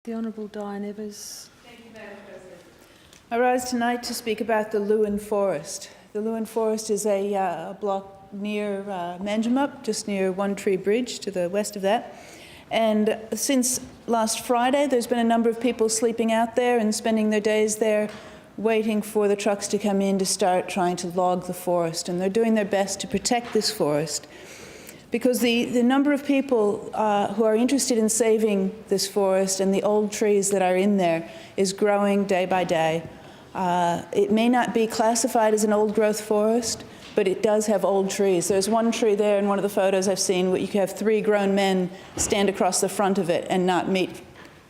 The Honourable Diane. Thank you, Madam President. I rise tonight to speak about the Lewin Forest. The Lewin Forest is a block near Manjimup, just near One Tree Bridge to the west of that. And since last Friday, there's been a number of people sleeping out there and spending their days there waiting for the trucks to come in to start trying to log the forest. And they're doing their best to protect this forest, because the number of people who are interested in saving this forest and the old trees that are in there is growing day by day. It may not be classified as an old growth forest, but it does have old trees. There's one tree there in one of the photos I've seen where you can have 3 grown men stand across the front of it and not meet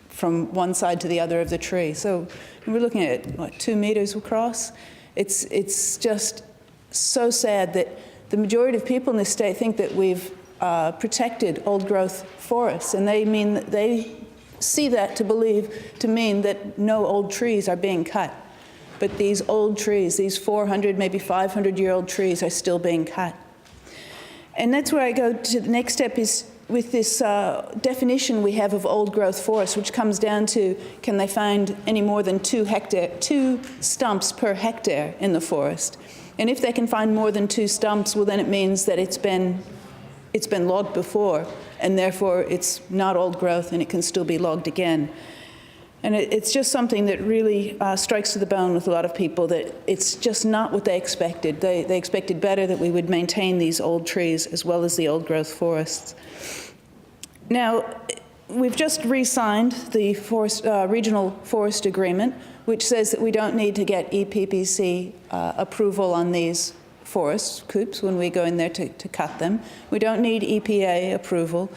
from one side to the other of the tree. So we're looking at, what, 2 meters across? It's just so sad that the majority of people in this state think that we've protected old-growth forests, and they see that to mean that no old trees are being cut. But these old trees, these 400, maybe 500-year-old trees, are still being cut. And that's where I go to the next step, is with this definition we have of old-growth forest, which comes down to, can they find any more than 2 stumps per hectare in the forest? And if they can find more than 2 stumps, well, then it means that it's been logged before, and therefore it's not old growth and it can still be logged again. And it's just something that really strikes to the bone with a lot of people, that it's just not what they expected. They expected better, that we would maintain these old trees as well as the old growth forests. Now, we've just re-signed the regional forest agreement, which says that we don't need to get EPBC approval on these forests, coops, when we go in there to cut them. We don't need EPA approval.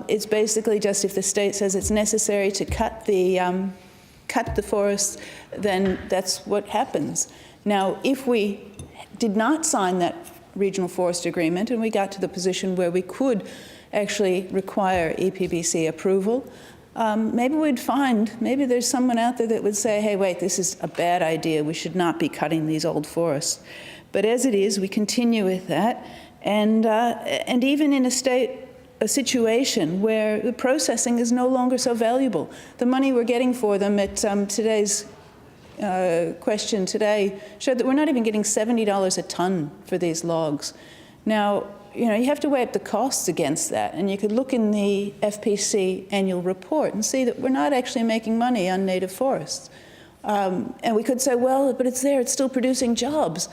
It's basically just if the state says it's necessary to cut the forests, then that's what happens. Now, if we did not sign that regional forest agreement and we got to the position where we could actually require EPBC approval, maybe there's someone out there that would say, hey, wait, this is a bad idea. We should not be cutting these old forests. But as it is, we continue with that. And even in a situation where the processing is no longer so valuable, the money we're getting for them at today's question today showed that we're not even getting $70 a ton for these logs. Now, you have to weigh up the costs against that, and you could look in the FPC annual report and see that we're not actually making money on native forests. And we could say, well, but it's there, it's still producing jobs.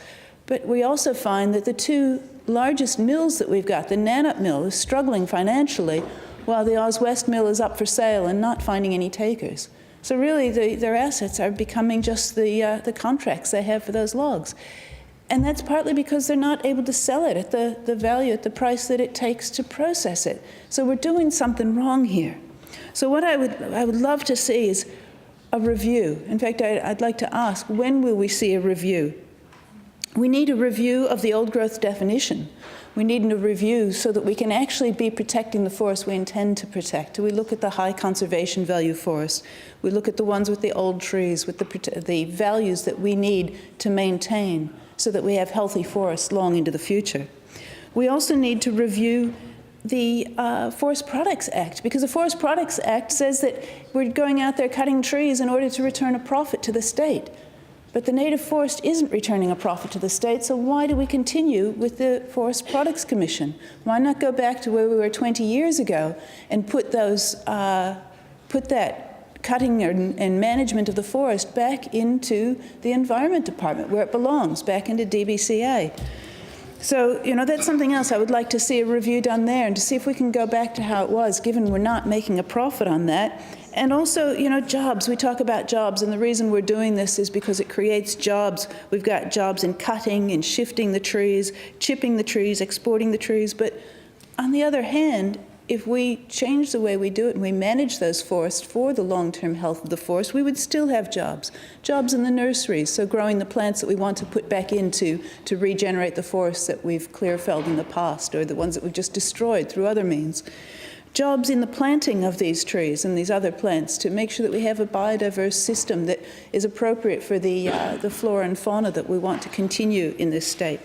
But we also find that the 2 largest mills that we've got, the Manjimup mill is struggling financially, while the Oz West mill is up for sale and not finding any takers. So really, their assets are becoming just the contracts they have for those logs. And that's partly because they're not able to sell it at the value, at the price that it takes to process it. So we're doing something wrong here. So what I would love to see is a review. In fact, I'd like to ask, when will we see a review? We need a review of the old growth definition. We need a review so that we can actually be protecting the forests we intend to protect. We look at the high conservation value forests. We look at the ones with the old trees, with the values that we need to maintain so that we have healthy forests long into the future. We also need to review the Forest Products Act, because the Forest Products Act says that we're going out there cutting trees in order to return a profit to the state. But the native forest isn't returning a profit to the state, so why do we continue with the Forest Products Commission? Why not go back to where we were 20 years ago and put that cutting and management of the forest back into the Environment Department, where it belongs, back into DBCA? So, that's something else. I would like to see a review done there and to see if we can go back to how it was, given we're not making a profit on that. And also, jobs. We talk about jobs, and the reason we're doing this is because it creates jobs. We've got jobs in cutting and shifting the trees, chipping the trees, exporting the trees. But on the other hand, if we change the way we do it and we manage those forests for the long-term health of the forest, we would still have jobs. Jobs in the nurseries, so growing the plants that we want to put back into to regenerate the forests that we've clear-felled in the past, or the ones that we've just destroyed through other means. Jobs in the planting of these trees and these other plants to make sure that we have a biodiverse system that is appropriate for the flora and fauna that we want to continue in this state.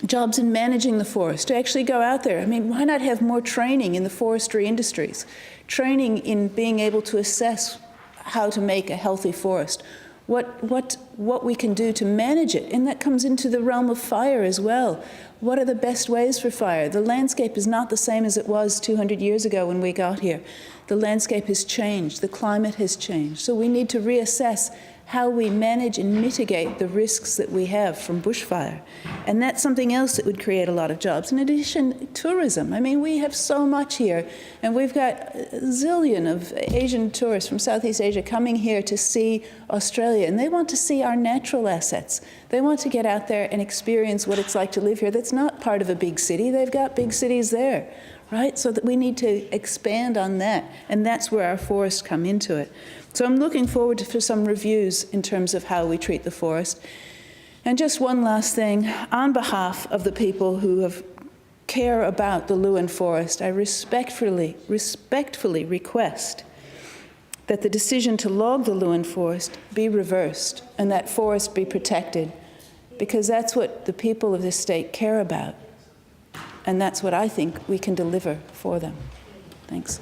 jobs in managing the forest, to actually go out there. I mean, why not have more training in the forestry industries? Training in being able to assess how to make a healthy forest, what we can do to manage it. And that comes into the realm of fire as well. What are the best ways for fire? The landscape is not the same as it was 200 years ago when we got here. The landscape has changed, the climate has changed. So we need to reassess how we manage and mitigate the risks that we have from bushfire. And that's something else that would create a lot of jobs. In addition, tourism. I mean, we have so much here, and we've got a zillion of Asian tourists from Southeast Asia coming here to see Australia, and they want to see our natural assets. They want to get out there and experience what it's like to live here. That's not part of a big city. They've got big cities there, right? So that we need to expand on that, and that's where our forests come into it. So I'm looking forward to some reviews in terms of how we treat the forest. And just one last thing, on behalf of the people who care about the Lewin forest, I respectfully request that the decision to log the Lewin forest be reversed and that forest be protected, because that's what the people of this state care about. And that's what I think we can deliver for them. Thanks.